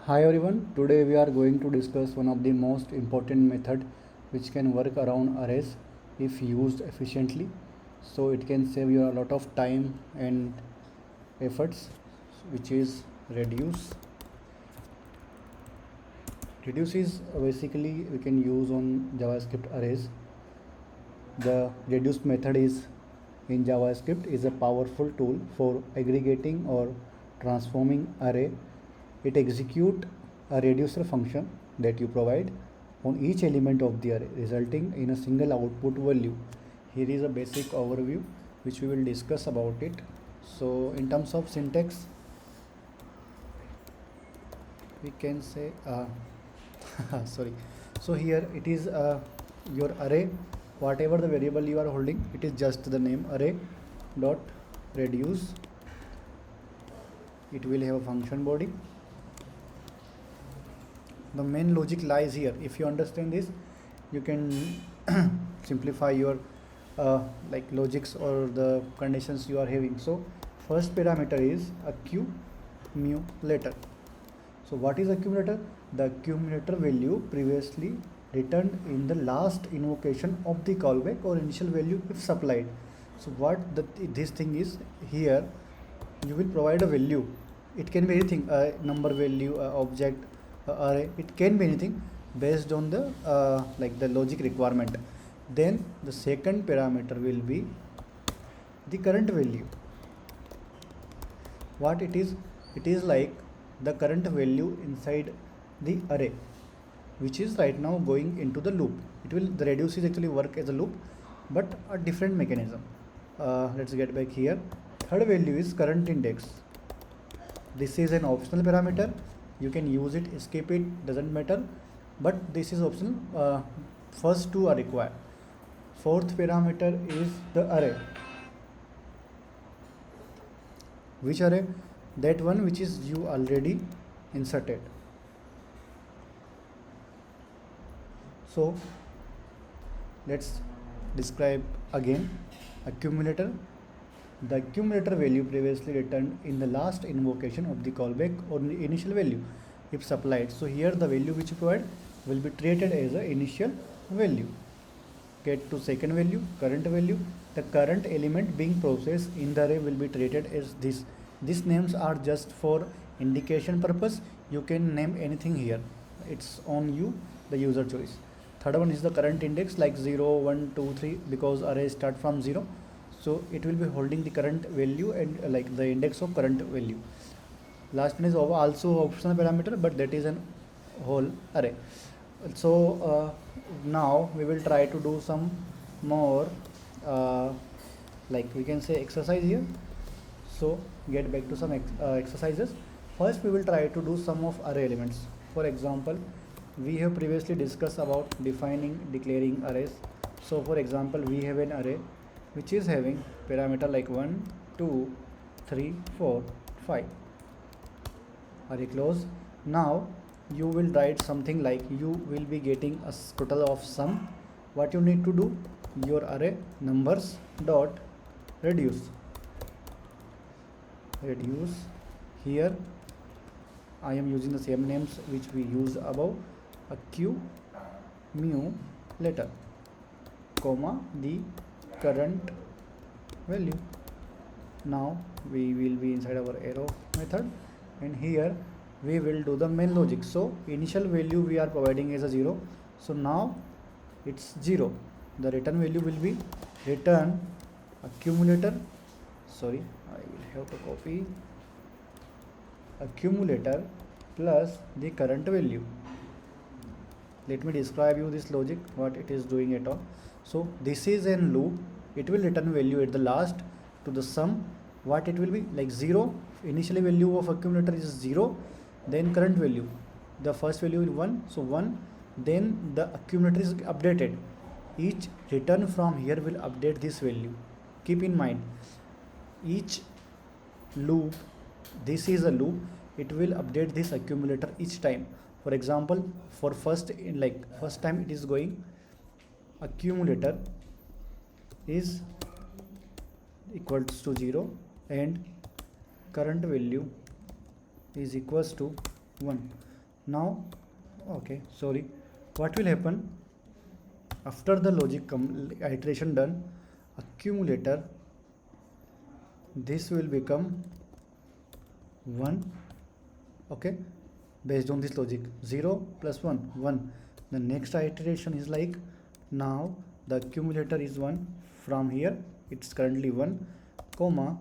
Hi everyone, today we are going to discuss one of the most important method which can work around arrays if used efficiently. So it can save you a lot of time and efforts, which is reduce. Reduce is basically we can use on JavaScript arrays. The reduce method is in JavaScript is a powerful tool for aggregating or transforming array. It executes a reducer function that you provide on each element of the array, resulting in a single output value. Here is a basic overview which we will discuss about it. So in terms of syntax, we can say sorry. So here it is your array, whatever the variable you are holding, it is just the name array dot reduce. It will have a function body. The main logic lies here. If you understand this, you can simplify your logics or the conditions you are having. So first parameter is accumulator. So what is accumulator? The accumulator value previously returned in the last invocation of the callback or initial value if supplied. So what this thing is here, you will provide a value. It can be anything, a number value, object, array. It can be anything based on the the logic requirement. Then the second parameter will be the current value. What it is? It is like the current value inside the array, which is right now going into the loop. The reduce is actually work as a loop, but a different mechanism. Let's get back here. Third value is current index. This is an optional parameter. You can use it, skip it, doesn't matter, but this is optional. First two are required. Fourth parameter is the array. Which array? That one which is you already inserted. So let's describe again. Accumulator. The accumulator value previously returned in the last invocation of the callback or the initial value if supplied. So here the value which you provide will be treated as an initial value. Get to second value, current value. The current element being processed in the array will be treated as this. These names are just for indication purpose. You can name anything here. It's on you, the user choice. Third one is the current index, like 0, 1, 2, 3, because array start from 0. So it will be holding the current value and like the index of current value. Last one is also optional parameter, but that is an whole array. So now we will try to do some more we can say exercise here. So get back to some exercises. First we will try to do some of array elements. For example, we have previously discussed about declaring arrays. So for example, we have an array which is having parameter like 1, 2, 3, 4, 5. Array close. Now you will write something like you will be getting a total of sum. What you need to do? Your array numbers dot reduce. Here I am using the same names which we used above. Accumulator, comma the current value. Now we will be inside our arrow method, and here we will do the main logic. So initial value we are providing as a 0. So now it's 0. The return value will be return accumulator. Sorry, I will have to copy accumulator plus the current value. Let me describe you this logic, what it is doing at all. So this is a loop. It will return value at the last to the sum. What it will be? Like 0. Initially value of accumulator is 0. Then current value. The first value is 1. So 1. Then the accumulator is updated. Each return from here will update this value. Keep in mind, each loop, this is a loop, it will update this accumulator each time. For example, for first time it is going accumulator is equals to 0 and current value is equals to 1. Now, okay, sorry, what will happen after the logic iteration done, accumulator, this will become 1, okay, based on this logic. 0 plus 1 1. The next iteration is like, now the accumulator is 1. From here it's currently 1, comma,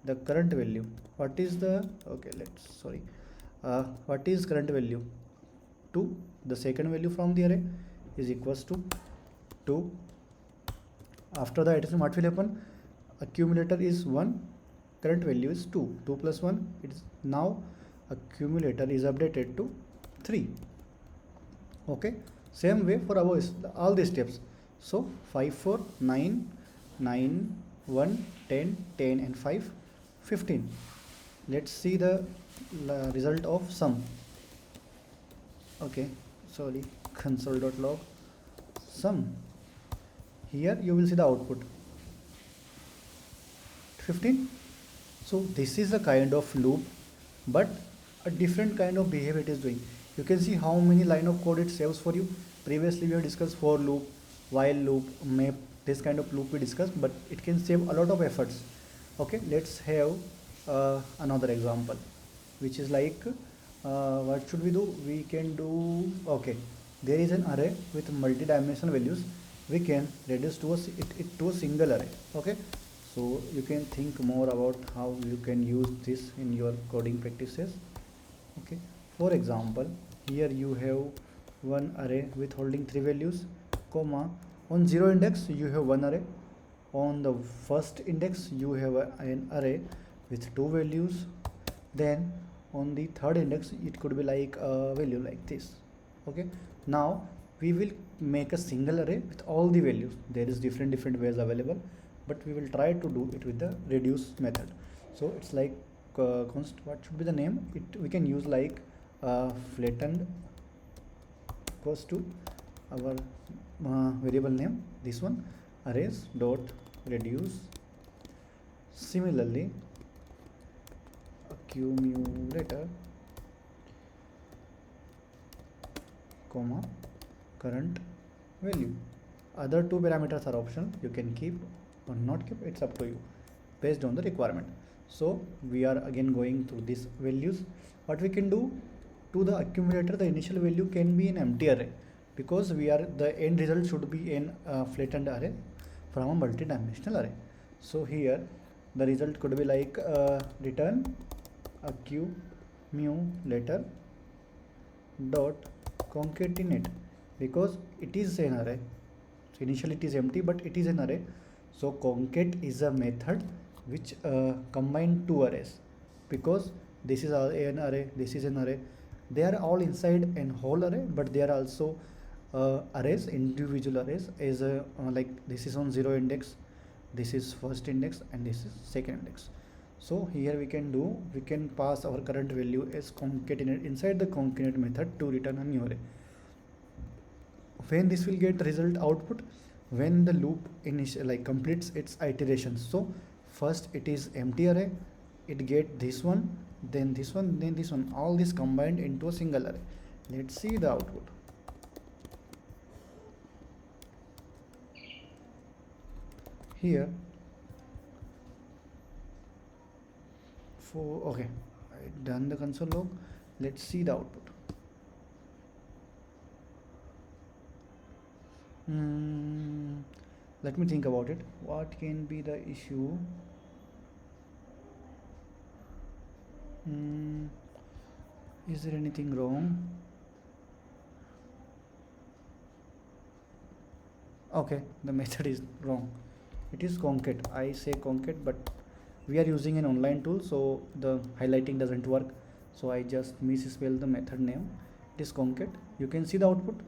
the current value, what is the, okay, let's, sorry, what is current value? 2. The second value from the array is equals to 2. After the iteration, what will happen? Accumulator is 1, current value is 2. 2 plus 1, it's now accumulator is updated to 3. Okay, same way for our all these steps. So 5 4 9 9 1 10 10 and 5 15. Let's see the result of sum. Okay, sorry, console.log sum. Here you will see the output 15. So this is a kind of loop, but a different kind of behavior it is doing. You can see how many line of code it saves for you. Previously we have discussed for loop, while loop, map, this kind of loop we discussed, but it can save a lot of efforts. Okay, let's have another example, which is like, what should we do? We can do, okay, there is an array with multi-dimensional values. We can reduce to it to a single array. Okay, so you can think more about how you can use this in your coding practices. Okay, for example, here you have one array with holding 3 values, comma, on 0 index you have one array, on the first index you have an array with 2 values, then on the third index it could be like a value like this. Okay, now we will make a single array with all the values. There is different ways available, but we will try to do it with the reduce method. So it's like what should be the name? We can use like flattened equals to our variable name, this one, arrays dot reduce. Similarly, accumulator, comma, current value. Other two parameters are optional. You can keep or not keep, it's up to you based on the requirement. So we are again going through these values. What we can do to the accumulator, the initial value can be an empty array, because we are, the end result should be in flattened array from a multi-dimensional array. So here the result could be like return accumulator dot concatenate, because it is an array. So initially it is empty, but it is an array. So concat is a method which combine two arrays, because this is an array, this is an array. They are all inside an whole array, but they are also arrays, individual arrays, as like this is on 0 index, this is first index, and this is second index. So here we can pass our current value as concatenate inside the concatenate method to return a new array. When this will get result output, when the loop completes its iterations. So first it is empty array, it get this one, then this one, then this one, all this combined into a single array. Let's see the output. Here for, okay, I done the console log. Let's see the output. Let me think about it. What can be the issue? Is there anything wrong? Okay, the method is wrong. It is concat. I say concat, but we are using an online tool, so the highlighting doesn't work. So I just misspelled the method name. It is concat. You can see the output.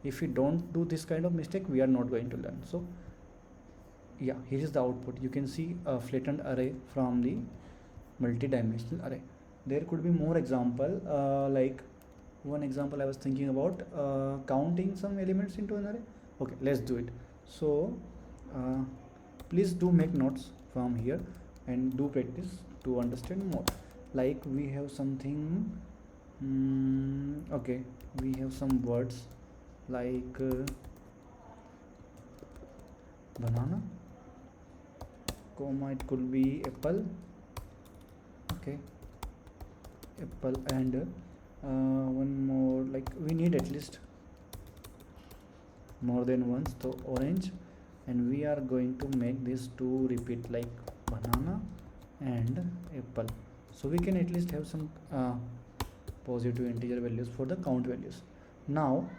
If we don't do this kind of mistake, we are not going to learn. So yeah, here is the output. You can see a flattened array from the multi-dimensional array. There could be more example, like one example I was thinking about, counting some elements into an array. Okay, let's do it. So please do make notes from here and do practice to understand more. Like we have something Okay, we have some words like banana, comma, it could be apple. Okay, apple, and one more, like we need at least more than once, so orange, and we are going to make this to repeat like banana and apple, so we can at least have some positive integer values for the count values. Now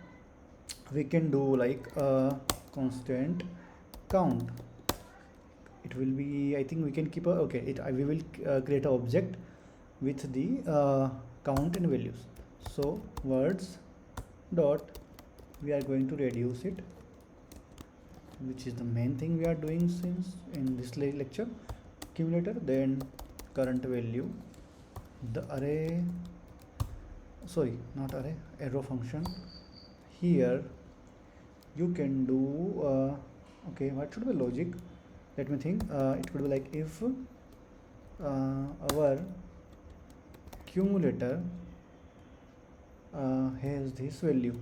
we can do like a constant count. It will be, I think we can keep a, okay, we will create an object with the count and values. So words dot, we are going to reduce it, which is the main thing we are doing since in this lecture, accumulator. Then current value, the array, sorry, not array, arrow function. Here you can do okay, what should be logic? Let me think. It could be like if our accumulator has this value,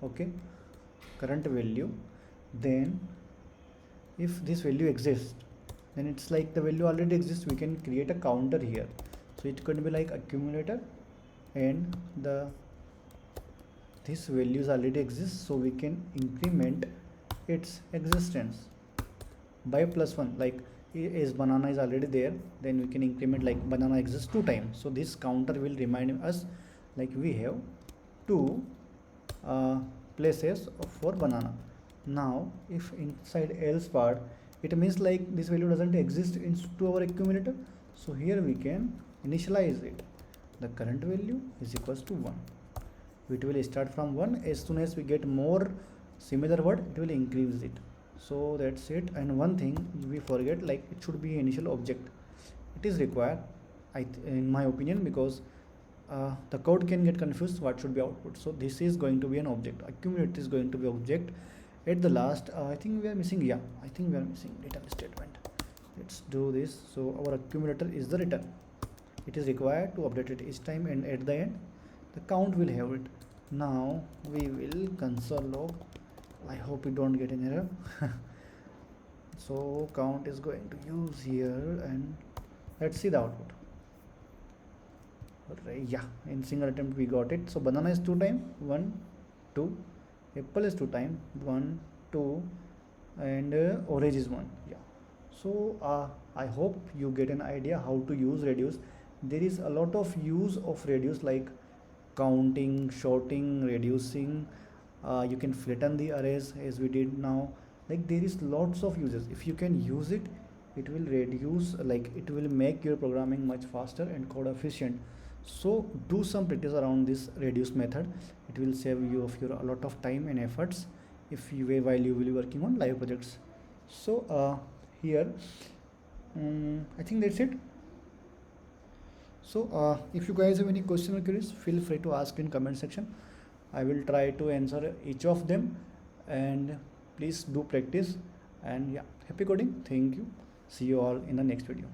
okay, current value, then if this value exists, then it's like the value already exists, we can create a counter here. So it could be like accumulator, and this values already exist, so we can increment its existence by +1. Like as banana is already there, then we can increment like banana exists 2 times, so this counter will remind us like we have 2 places for banana. Now if inside else part, it means like this value doesn't exist into our accumulator, so here we can initialize it. The current value is equals to 1. It will start from 1. As soon as we get more similar word, it will increase it. So that's it. And one thing we forget, like it should be initial object. It is required, in my opinion, because the code can get confused what should be output. So this is going to be an object, accumulator is going to be object. At the last, I think we are missing, yeah, I think we are missing return statement. Let's do this. So our accumulator is the return. It is required to update it each time, and at the end the count will have it. Now we will console log. I hope we don't get an error. So count is going to use here, and let's see the output. Yeah, in single attempt we got it. So banana is 2 times, 1 2, apple is 2 times, 1 2, and orange is 1. Yeah, so I hope you get an idea how to use reduce. There is a lot of use of reduce, like counting, sorting, reducing. You can flatten the arrays as we did now. Like there is lots of uses. If you can use it, it will reduce, like it will make your programming much faster and code efficient. So do some practice around this reduce method. It will save you of your a lot of time and efforts if you while you will be working on live projects. So here I think that's it. So if you guys have any question or queries, feel free to ask in comment section. I will try to answer each of them, and please do practice. And yeah, happy coding. Thank you. See you all in the next video.